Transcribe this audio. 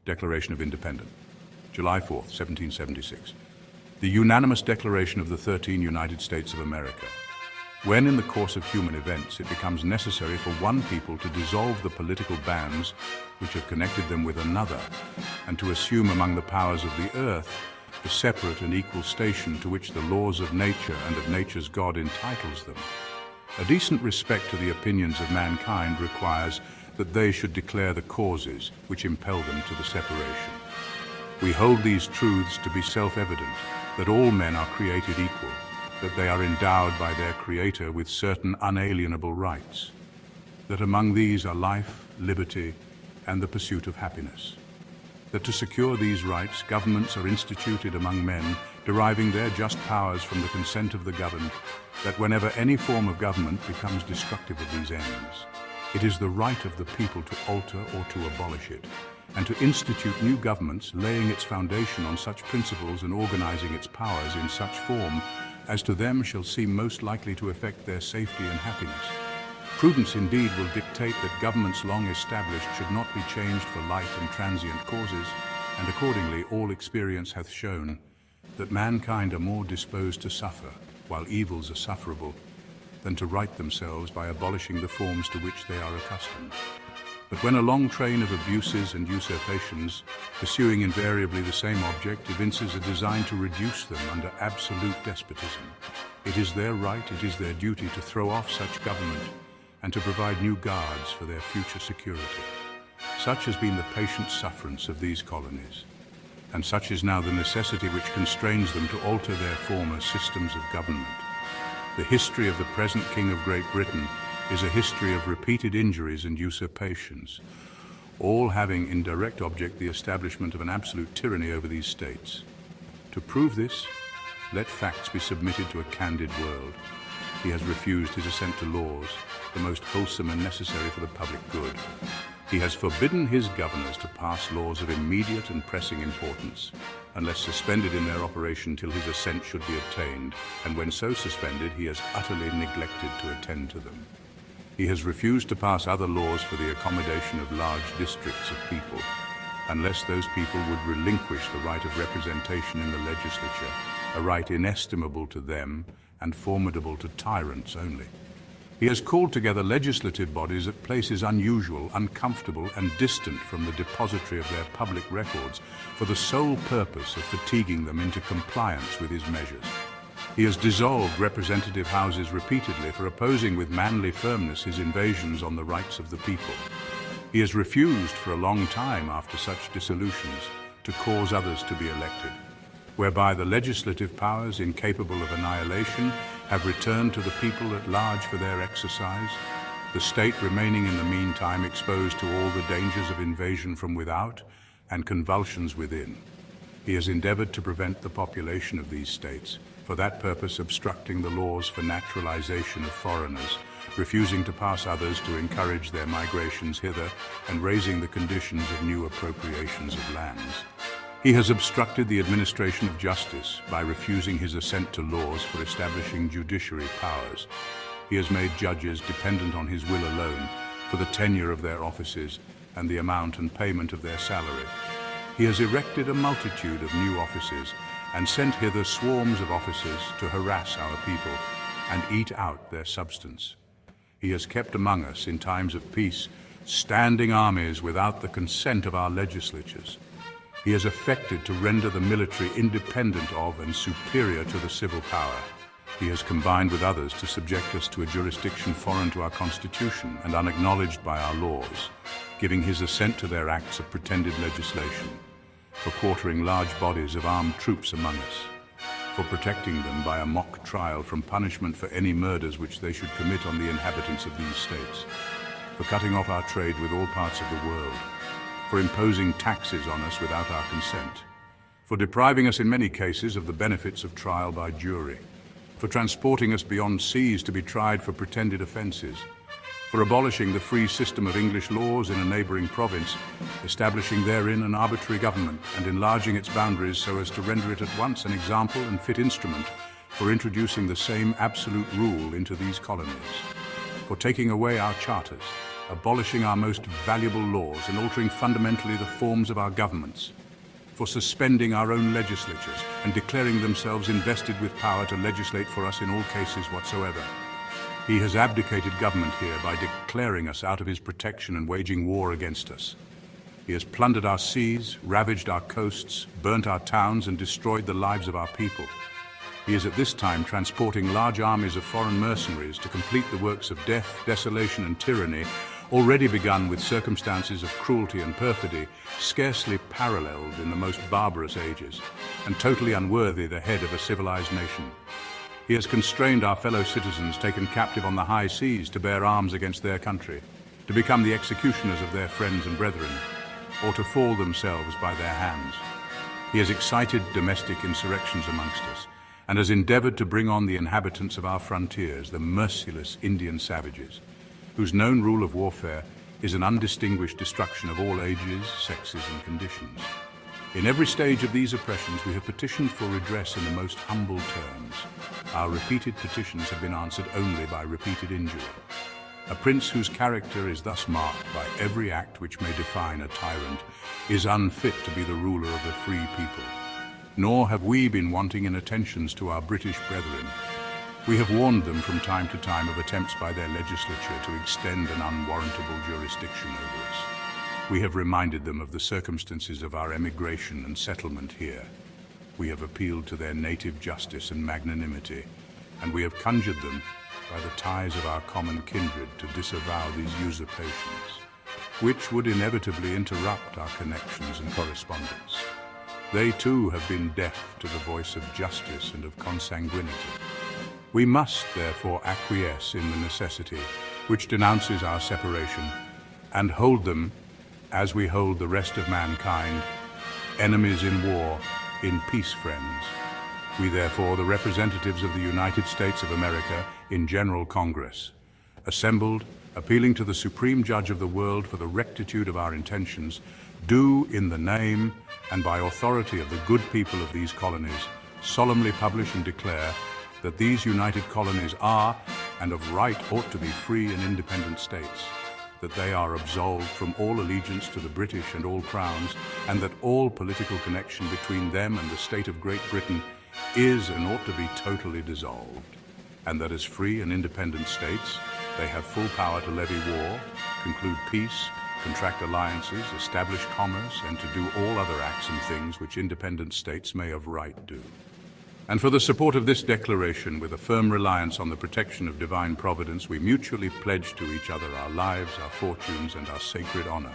Declaration of Independence, July 4th, 1776. The unanimous declaration of the 13 United States of America. When in the course of human events it becomes necessary for one people to dissolve the political bands which have connected them with another, and to assume among the powers of the earth the separate and equal station to which the laws of nature and of nature's God entitles them, a decent respect to the opinions of mankind requires that they should declare the causes which impel them to the separation. We hold these truths to be self-evident, that all men are created equal, that they are endowed by their Creator with certain unalienable rights, that among these are life, liberty, and the pursuit of happiness, that to secure these rights, governments are instituted among men, deriving their just powers from the consent of the governed, that whenever any form of government becomes destructive of these ends, it is the right of the people to alter or to abolish it, and to institute new governments, laying its foundation on such principles and organizing its powers in such form as to them shall seem most likely to effect their safety and happiness. Prudence indeed will dictate that governments long established should not be changed for light and transient causes, and accordingly all experience hath shown that mankind are more disposed to suffer, while evils are sufferable, than to right themselves by abolishing the forms to which they are accustomed. But when a long train of abuses and usurpations, pursuing invariably the same object, evinces a design to reduce them under absolute despotism, it is their right, it is their duty to throw off such government and to provide new guards for their future security. Such has been the patient sufferance of these colonies, and such is now the necessity which constrains them to alter their former systems of government. The history of the present King of Great Britain is a history of repeated injuries and usurpations, all having in direct object the establishment of an absolute tyranny over these states. To prove this, let facts be submitted to a candid world. He has refused his assent to laws, the most wholesome and necessary for the public good. He has forbidden his governors to pass laws of immediate and pressing importance, unless suspended in their operation till his assent should be obtained, and when so suspended he has utterly neglected to attend to them. He has refused to pass other laws for the accommodation of large districts of people, unless those people would relinquish the right of representation in the legislature, a right inestimable to them and formidable to tyrants only. He has called together legislative bodies at places unusual, uncomfortable, and distant from the depository of their public records for the sole purpose of fatiguing them into compliance with his measures. He has dissolved representative houses repeatedly for opposing with manly firmness his invasions on the rights of the people. He has refused for a long time after such dissolutions to cause others to be elected, whereby the legislative powers, incapable of annihilation, have returned to the people at large for their exercise, the state remaining in the meantime exposed to all the dangers of invasion from without and convulsions within. He has endeavored to prevent the population of these states, for that purpose obstructing the laws for naturalization of foreigners, refusing to pass others to encourage their migrations hither, and raising the conditions of new appropriations of lands. He has obstructed the administration of justice by refusing his assent to laws for establishing judiciary powers. He has made judges dependent on his will alone for the tenure of their offices and the amount and payment of their salary. He has erected a multitude of new offices and sent hither swarms of officers to harass our people and eat out their substance. He has kept among us in times of peace standing armies without the consent of our legislatures. He has affected to render the military independent of and superior to the civil power. He has combined with others to subject us to a jurisdiction foreign to our Constitution and unacknowledged by our laws, giving his assent to their acts of pretended legislation, for quartering large bodies of armed troops among us, for protecting them by a mock trial from punishment for any murders which they should commit on the inhabitants of these states, for cutting off our trade with all parts of the world, for imposing taxes on us without our consent, for depriving us in many cases of the benefits of trial by jury, for transporting us beyond seas to be tried for pretended offences, for abolishing the free system of English laws in a neighbouring province, establishing therein an arbitrary government and enlarging its boundaries so as to render it at once an example and fit instrument for introducing the same absolute rule into these colonies, for taking away our charters, abolishing our most valuable laws and altering fundamentally the forms of our governments, for suspending our own legislatures and declaring themselves invested with power to legislate for us in all cases whatsoever. He has abdicated government here by declaring us out of his protection and waging war against us. He has plundered our seas, ravaged our coasts, burnt our towns, and destroyed the lives of our people. He is at this time transporting large armies of foreign mercenaries to complete the works of death, desolation, and tyranny, already begun with circumstances of cruelty and perfidy scarcely paralleled in the most barbarous ages, and totally unworthy the head of a civilized nation. He has constrained our fellow citizens taken captive on the high seas to bear arms against their country, to become the executioners of their friends and brethren, or to fall themselves by their hands. He has excited domestic insurrections amongst us, and has endeavored to bring on the inhabitants of our frontiers, the merciless Indian savages, whose known rule of warfare is an undistinguished destruction of all ages, sexes, and conditions. In every stage of these oppressions, we have petitioned for redress in the most humble terms. Our repeated petitions have been answered only by repeated injury. A prince whose character is thus marked by every act which may define a tyrant is unfit to be the ruler of a free people. Nor have we been wanting in attentions to our British brethren. We have warned them from time to time of attempts by their legislature to extend an unwarrantable jurisdiction over us. We have reminded them of the circumstances of our emigration and settlement here. We have appealed to their native justice and magnanimity, and we have conjured them by the ties of our common kindred to disavow these usurpations, which would inevitably interrupt our connections and correspondence. They too have been deaf to the voice of justice and of consanguinity. We must therefore acquiesce in the necessity which denounces our separation, and hold them, as we hold the rest of mankind, enemies in war, in peace friends. We therefore, the representatives of the United States of America in General Congress, assembled, appealing to the Supreme Judge of the world for the rectitude of our intentions, do in the name and by authority of the good people of these colonies solemnly publish and declare that these united colonies are, and of right ought to be, free and independent states, that they are absolved from all allegiance to the British and all crowns, and that all political connection between them and the state of Great Britain is and ought to be totally dissolved, and that as free and independent states they have full power to levy war, conclude peace, contract alliances, establish commerce, and to do all other acts and things which independent states may of right do. And for the support of this declaration, with a firm reliance on the protection of divine providence, we mutually pledge to each other our lives, our fortunes, and our sacred honor.